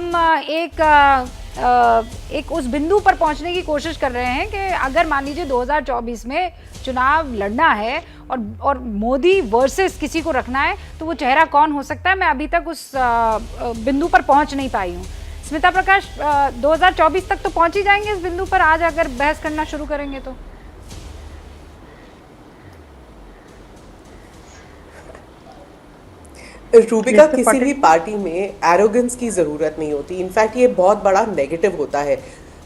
हम एक उस बिंदु पर पहुंचने की कोशिश कर रहे हैं कि अगर मान लीजिए 2024 में चुनाव लड़ना है और मोदी वर्सेस किसी को रखना है तो वो चेहरा कौन हो सकता है। मैं अभी तक उस बिंदु पर पहुंच नहीं पाई हूँ। स्मिता प्रकाश 2024 तक तो पहुंच ही जाएंगे इस बिंदु पर, आज अगर बहस करना शुरू करेंगे तो। रूबिका, किसी भी पार्टी में एरोगेंस की जरूरत नहीं होती, इनफैक्ट ये बहुत बड़ा नेगेटिव होता है।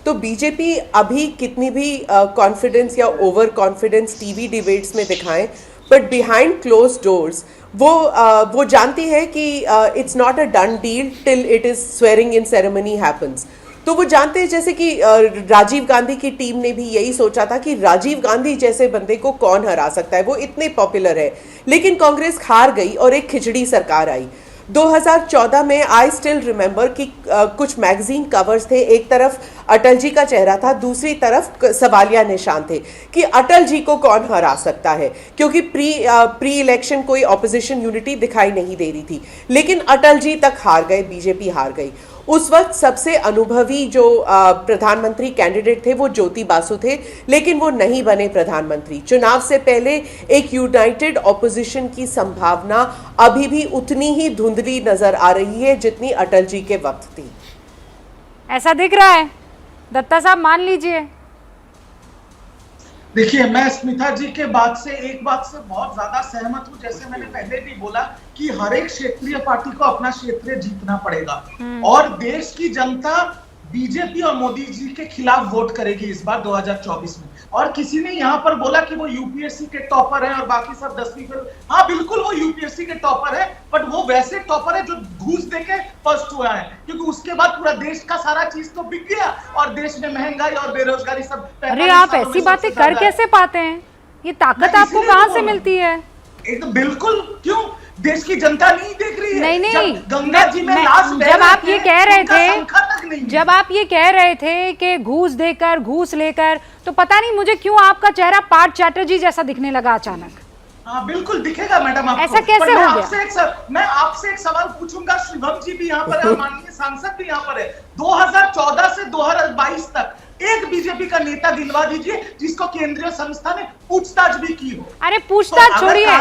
तो बीजेपी अभी कितनी भी कॉन्फिडेंस या ओवर कॉन्फिडेंस टीवी डिबेट्स में दिखाएं, बट बिहाइंड क्लोज डोर्स वो जानती है कि it's not a done deal till it is swearing in ceremony happens. तो वो जानते हैं, जैसे कि राजीव गांधी की टीम ने भी यही सोचा था कि राजीव गांधी जैसे बंदे को कौन हरा सकता है, वो इतने पॉपुलर है। लेकिन कांग्रेस हार गई और एक खिचड़ी सरकार आई 2014 में। आई स्टिल रिमेंबर कि कुछ मैगजीन कवर्स थे, एक तरफ अटल जी का चेहरा था, दूसरी तरफ सवालिया निशान थे कि अटल जी को कौन हरा सकता है, क्योंकि प्री इलेक्शन कोई ऑपोजिशन यूनिटी दिखाई नहीं दे रही थी। लेकिन अटल जी तक हार गए, बीजेपी हार गई। उस वक्त सबसे अनुभवी जो प्रधानमंत्री कैंडिडेट थे वो ज्योति बासु थे, लेकिन वो नहीं बने प्रधानमंत्री। चुनाव से पहले एक यूनाइटेड ऑपोजिशन की संभावना अभी भी उतनी ही धुंधली नजर आ रही है जितनी अटल जी के वक्त थी। ऐसा दिख रहा है दत्ता साहब, मान लीजिए। देखिए, मैं स्मिता जी के बात से एक बात से बहुत ज्यादा सहमत हूँ। जैसे मैंने पहले भी बोला कि हर एक क्षेत्रीय पार्टी को अपना क्षेत्र जीतना पड़ेगा और देश की जनता बीजेपी और मोदी जी के खिलाफ वोट करेगी इस बार 2024 में। और किसी ने यहाँ पर बोला कि वो यूपीएससी के टॉपर हैं और बाकी सब 10वीं फेल। हाँ, बिल्कुल वो यूपीएससी के टॉपर है, बट वो वैसे टॉपर है जो घूस देके फर्स्ट हुआ है, क्योंकि उसके बाद पूरा देश का सारा चीज तो बिक गया और देश में महंगाई और बेरोजगारी सब। अरे आप ऐसी बातें कर कैसे पाते हैं? ये ताकत आपको कहाँ से मिलती है? एकदम बिल्कुल, क्यों देश की जनता नहीं देख रही है? नहीं, गंगा जी में जब आप ये कह रहे थे, जब आप ये कह रहे थे कि घूस देकर घूस लेकर, तो पता नहीं मुझे क्यों आपका चेहरा पार्थ चैटर्जी जैसा दिखने लगा अचानक। हाँ, बिल्कुल दिखेगा मैडम आपको। ऐसा कैसे हो गया? मैं आपसे एक सवाल पूछूंगा। शिवम जी भी यहाँ पर है, माननीय सांसद भी यहाँ पर है। 2014 से 2022 तक एक बीजेपी का नेता दिलवा दीजिए जिसको केंद्रीय संस्था ने पूछताछ भी की हो। अरे पूछताछ छोड़िए,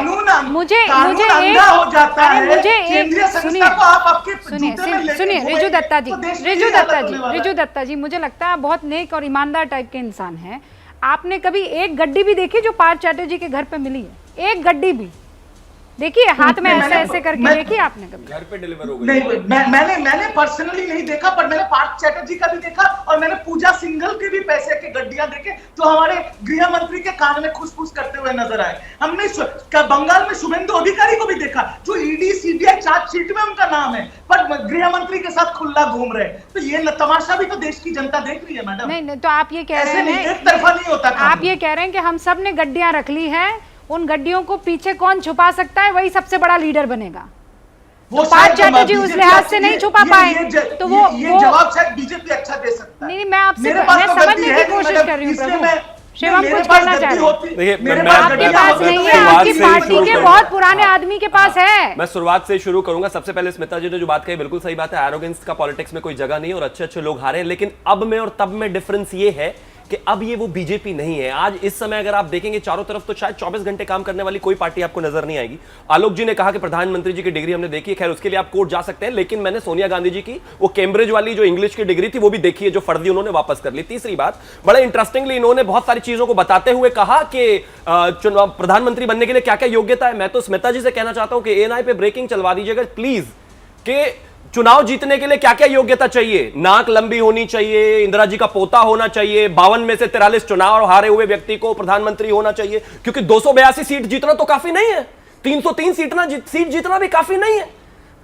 मुझे अंधा हो जाता है, केंद्रीय संस्था को आप आपके सुनिए रिजू दत्ता जी, मुझे लगता है बहुत नेक और ईमानदार टाइप के इंसान हैं। आपने कभी एक गड्डी भी देखी जो पार्थ चैटर्जी के घर पे मिली है? एक गड्डी भी देखिए, हाथ में ऐसे ऐसे करके देखिए आपने कभी? घर पे डिलीवर हो गई? नहीं, मैंने पर्सनली नहीं देखा, पर मैंने पार्थ चैटर्जी का भी देखा और मैंने पूजा सिंघल के भी पैसे के गड्डियां देखे जो हमारे गृह मंत्री के कान में खुशफुस करते हुए नजर आए। हमने बंगाल में शुभेंदु अधिकारी को भी देखा जो ईडी सीबीआई चार्जशीट में उनका नाम है, पर गृह मंत्री के साथ खुला घूम रहे। तो ये तमाशा भी तो देश की जनता देख रही है मैडम। नहीं, तो आप ये कह रहे हैं एक तरफा नहीं होता। आप ये कह रहे हैं कि हम सब ने गड्डियां रख ली है, उन गड्डियों को पीछे कौन छुपा सकता है, वही सबसे बड़ा लीडर बनेगा। वो पार्थ चैटर्जी उस लिहाज से नहीं छुपा पाए, तो वो जवाब शायद बीजेपी अच्छा दे सकता है। नहीं, मैं आपसे समझने की कोशिश कर रही हूँ प्रभु। शिवम कुछ कहना चाह रहे हैं? आपके पास नहीं है, आपकी पार्टी के बहुत पुराने आदमी के पास है। मैं शुरुआत से शुरू करूंगा। सबसे पहले स्मिता जी ने जो बात कही बिल्कुल सही बात है। एरोगेंस का पॉलिटिक्स में कोई जगह नहीं और अच्छे अच्छे लोग हारे। लेकिन अब में और तब में डिफरेंस ये है कि अब ये वो बीजेपी नहीं है। आज इस समय अगर आप देखेंगे चारों तरफ तो शायद 24 घंटे काम करने वाली कोई पार्टी आपको नजर नहीं आएगी। आलोक जी ने कहा कि प्रधानमंत्री जी की डिग्री हमने देखी है, खैर उसके लिए आप कोर्ट जा सकते हैं, लेकिन मैंने सोनिया गांधी जी की वो कैम्ब्रिज वाली जो इंग्लिश की डिग्री थी वो भी देखी है, जो फर्जी उन्होंने वापस कर ली। तीसरी बात, बड़े इंटरेस्टिंगली इन्होंने बहुत सारी चीजों को बताते हुए कहा कि प्रधानमंत्री बनने के लिए क्या क्या योग्यता है। मैं तो स्मिता जी से कहना चाहता हूं कि एएनआई पे ब्रेकिंग चलवा दीजिएगा प्लीज, कि चुनाव जीतने के लिए क्या क्या योग्यता चाहिए। नाक लंबी होनी चाहिए, इंदिरा जी का पोता होना चाहिए, 52 में से 43 चुनाव हारे हुए व्यक्ति को प्रधानमंत्री होना चाहिए, क्योंकि 282 सीट जीतना तो काफी नहीं है, 303 सीट जीतना भी काफी नहीं है।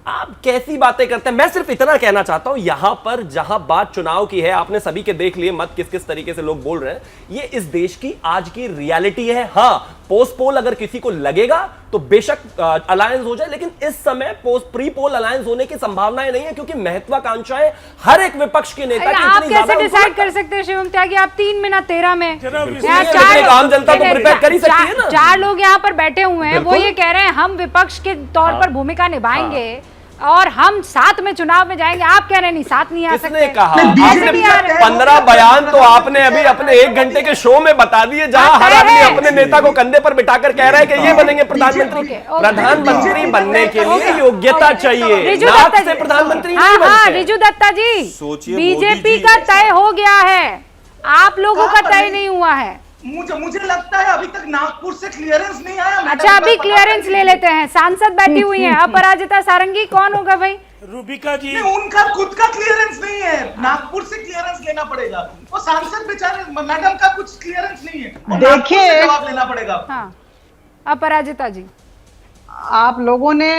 आप कैसी बातें करते हैं? मैं सिर्फ इतना कहना चाहता हूं, यहां पर जहां बात चुनाव की है, आपने सभी के देख लिए मत किस किस तरीके से लोग बोल रहे हैं, ये इस देश की आज की रियलिटी है। हां, पोस्ट पोल अगर किसी को लगेगा तो बेशक अलायंस हो जाए, लेकिन इस समय पोस्ट प्री पोल अलायंस होने की संभावनाएं नहीं है, क्योंकि महत्वाकांक्षाएं हर एक विपक्ष के नेता की आप कैसे डिसाइड कर सकते हैं शिवम त्यागी? आप 3 मिनट 13 में आम जनता तो प्रिपेयर कर ही सकती है ना। 4 लोग यहाँ पर बैठे हुए हैं, वो ये कह रहे हैं हम विपक्ष के तौर पर भूमिका निभाएंगे, और हम साथ में चुनाव में जाएंगे। आप कह रहे नहीं साथ नहीं आ सकते। किसने कहा? ऐसे नहीं आ रहे। 15 बयान तो आपने अभी अपने 1 घंटे के शो में बता दिए, जहां हर आदमी अपने नेता को कंधे पर बिठाकर कह रहा है कि ये बनेंगे प्रधानमंत्री। प्रधानमंत्री बनने के लिए योग्यता चाहिए, रिजू नाक दत्ता से जी, प्रधानमंत्री हाँ नहीं हाँ बनते। रिजू दत्ता जी, सोचिए, बीजेपी मोदी जी का तय हो गया है, आप लोगों का तय नहीं हुआ है। मुझे लगता है अभी तक नागपुर से क्लियरेंस नहीं आया। अच्छा अभी क्लियरेंस ले लेते हैं, सांसद बैठी हुई हैं, अपराजिता सारंगी कौन होगा भाई? रूबिका जी, उनका खुद का क्लियरेंस नहीं है, नागपुर से क्लियरेंस लेना पड़ेगा। वो सांसद बेचारे मैडम का कुछ क्लियरेंस नहीं है, और नागपुर से जवाब लेना पड़ेगा। हाँ अपराजिता जी, आप लोगों ने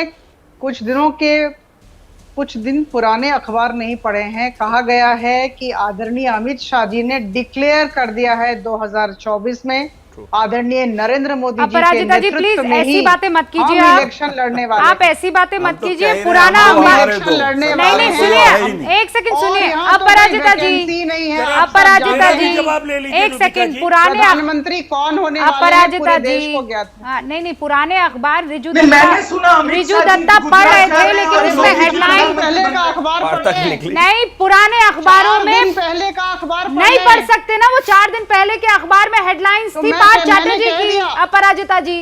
कुछ दिन पुराने अखबार नहीं पढ़े हैं। कहा गया है कि आदरणीय अमित शाह जी ने डिक्लेयर कर दिया है 2024 में आदरणीय नरेंद्र मोदी जी के अपराजिता जी प्लीज नेतृत्व में ऐसी ही बातें मत कीजिए, हम आप इलेक्शन लड़ने वाले आप ऐसी बातें मत तो कीजिए। कह रहे हैं, पुराना हम अखबार इलेक्शन लड़ने नहीं वाले नहीं हैं। सुनिए, एक सेकंड और सुनिए यहाँ तो कोई अपराजिता जी, वैकेंसी नहीं है। अपराजिता जी जवाब ले लीजिए एक रूबिका सेकंड, जी। पुराने प्रधानमंत्री कौन होने वाले हैं अपराजिता पूरे जी, देश को ज्ञात है। हाँ नहीं पुराने अखबार रिजू नहीं, मैंने सुना अमित रिजू शाह जी दत्ता पढ़ रहे गुजरात थे, लेकिन जा रहे उसमें हैं, हेडलाइन पहले का अखबार वार्ता पढ़े। निकली। नहीं, पुराने अखबारों में पहले का अखबार नहीं पढ़ सकते ना, वो 4 दिन पहले के अखबार में हेडलाइंस तो थी मैं- पार्थ मैंने चैटर्जी कह की। दिया। अपराजिता जी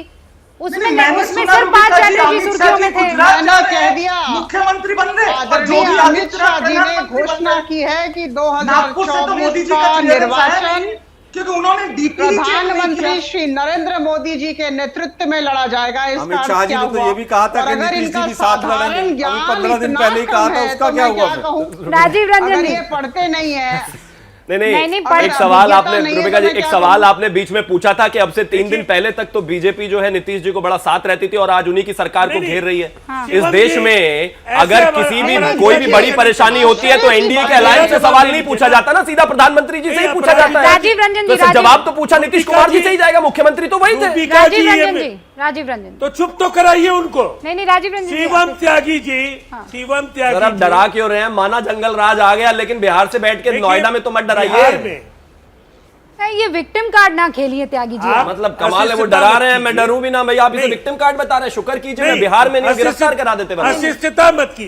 उसमें मैंने उसमें सुना सिर्फ पार्थ रूबिका जी, चैटर्जी अमित शाह सुर्खियों जी में थे। गुजरात जा मैंने रहे कह हैं, दिया। मुख्यमंत्री बन रहे हैं, और आदरणीय योगी अमित आदित्यनाथ शाह जी ने प्रधानमंत्री बन घोषणा रहे हैं। की है कि नागपुर से तो मोदी 2024 जी का का क्लियरेंस आया निर्वाचन नहीं, क्योंकि उन्होंने डीपी प्रधानमंत्री श्री नरेंद्र मोदी जी के नेतृत्व में लड़ा जाएगा। इसका अमित अर्थ शाह जी क्या ने तो हुआ? ये भी कहा था और कि अगर नीतीश इनका जी भी साथ लड़ेंगे। साधारण अभी ज्ञान 15 दिन इतना पहले ही कहा कम था, है, उसका तो क्या मैं हुआ क्या फिर? कहूं? राजीव रंजन अगर जी ये पढ़ते नहीं है नहीं नहीं, अगर एक सवाल अभिज्ञता आपने नहीं है रूबिका तो जी मैं एक क्या सवाल करूं? आपने बीच में पूछा था कि अब से 3 दिन पहले तक तो बीजेपी जो है नीतीश जी को बड़ा साथ रहती थी और आज उन्हीं की सरकार को नहीं, घेर रही है। हाँ। इस देश में अगर ऐसे किसी भी अगर कोई भी बड़ी परेशानी होती है तो एनडीए के अलायंस से सवाल नहीं पूछा जाता ना, सीधा प्रधानमंत्री जी से ही पूछा जाता है। राजीव रंजन जी, तो जवाब तो पूछा नीतीश कुमार जी से ही जाएगा, मुख्यमंत्री तो वही थे। रूबिका जी, राजीव रंजन ये- जी, राजीव रंजन तो चुप तो कराइए उनको। नहीं राजीव रंजन जी, शिवम त्यागी जी, शिवम सर त्यागी अब डरा क्यों रहे हैं? माना जंगल राज आ गया, लेकिन बिहार से बैठ के देखिए, नोएडा में तो मत बिहार डराइए। में ये विक्टिम कार्ड ना खेलिए त्यागी जी। आप- मतलब कमाल है, वो अशिष्टता डरा मत रहे हैं, मैं कीजिए। डरूं भी ना भैया। आप इसे नहीं। विक्टिम कार्ड बता रहे हैं, शुक्र कीजिए मैं नहीं, बिहार में नहीं अशिष्ट- गिरफ्तार करा देते वरना। अशिष्टता मत की,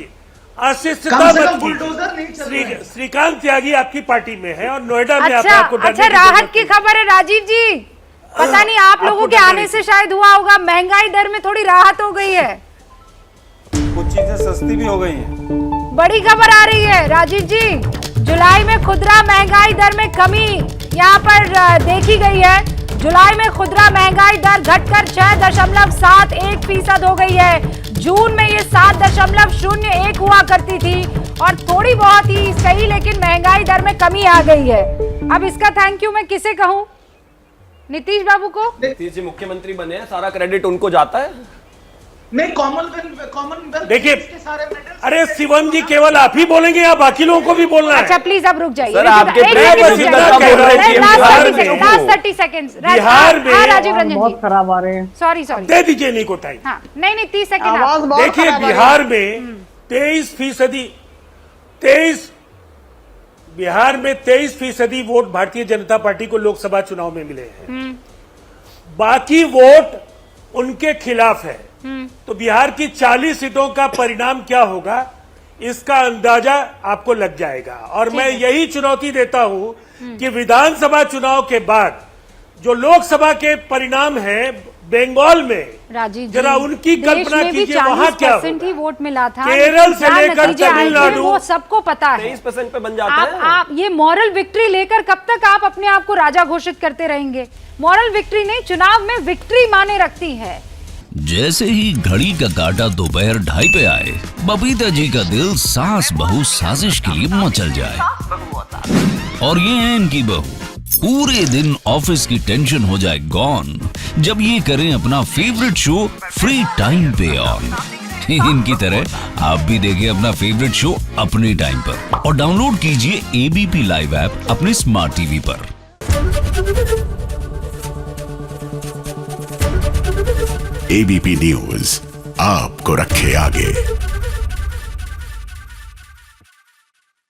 अशिष्टता कम से मत कम की। बुलडोजर नहीं चल रहे हैं। श्रीकांत त्यागी आपकी पार्टी में है और नोएडा में अच्छा आपको डरने अच्छा, की राहत जरूरत की नहीं। खबर है राजीव जी, पता नहीं आप आपको लोगों के डरने आने की- से शायद हुआ होगा, महंगाई दर में थोड़ी राहत हो गई है, कुछ चीजें सस्ती भी हो गई हैं। बड़ी खबर आ रही है राजीव जी। जुलाई में खुदरा महंगाई दर में कमी यहाँ पर देखी गई है। जुलाई में खुदरा महंगाई दर घटकर 6.71% हो गई है। जून में ये 7.01 हुआ करती थी और थोड़ी बहुत ही सही, लेकिन महंगाई दर में कमी आ गई है। अब इसका थैंक यू मैं किसे कहूँ? नीतीश बाबू को? नीतीश जी मुख्यमंत्री बने हैं, सारा क्रेडिट उनको जाता है। नहीं, कॉमनवेल्थ देखिए, के सारे मेडल्स अरे शिवम जी केवल आप ही बोलेंगे या बाकी लोगों को भी बोलना है? अच्छा प्लीज अब रुक जाइए। सर, रुक आपके जाइए। प्रेम एक वसीला सेकंड, का रुक बोल रहे जाइए। थे, Last बिहार 30 में- seconds, last 30 seconds। बिहार में- हाँ, राजीव रंजन बहुत जी, खराब आ रहे हैं। Sorry sorry. दे दीजिए नहीं को टाइम। हाँ नहीं 30 सेकंड। आवाज बहुत देखिए खराब आ रही है। बिहार में 23% वोट भारतीय जनता पार्टी को लोकसभा चुनाव में मिले हैं, बाकी वोट उनके खिलाफ है। तो बिहार की 40 सीटों का परिणाम क्या होगा इसका अंदाजा आपको लग जाएगा। और मैं यही चुनौती देता हूं कि विधानसभा चुनाव के बाद जो लोकसभा के परिणाम हैं बंगाल में, राजीव जी, जरा उनकी देश कल्पना में भी कीजिए वहां क्या 40% ही होगा। वोट मिला था। केरल से क्या लेकर नतीजे आए थे, तमिलनाडु, वो सबको पता है। 23% पे बन जाता है। आप ये मॉरल विक्ट्री लेकर कब तक आप अपने आप को राजा घोषित करते रहेंगे? मॉरल विक्ट्री नहीं, चुनाव में विक्ट्री माने रखती है। जैसे ही घड़ी का काटा दोपहर 2:30 पे आए, बबीता जी का दिल सास बहू साजिश के लिए मचल जाए। और ये है इनकी बहू, पूरे दिन ऑफिस की टेंशन हो जाए गॉन जब ये करें अपना फेवरेट शो फ्री टाइम पे ऑन। इनकी तरह आप भी देखिए अपना फेवरेट शो अपने टाइम पर और डाउनलोड कीजिए एबीपी लाइव ऐप अपने स्मार्ट टीवी पर। एबीपी न्यूज आपको रखे आगे।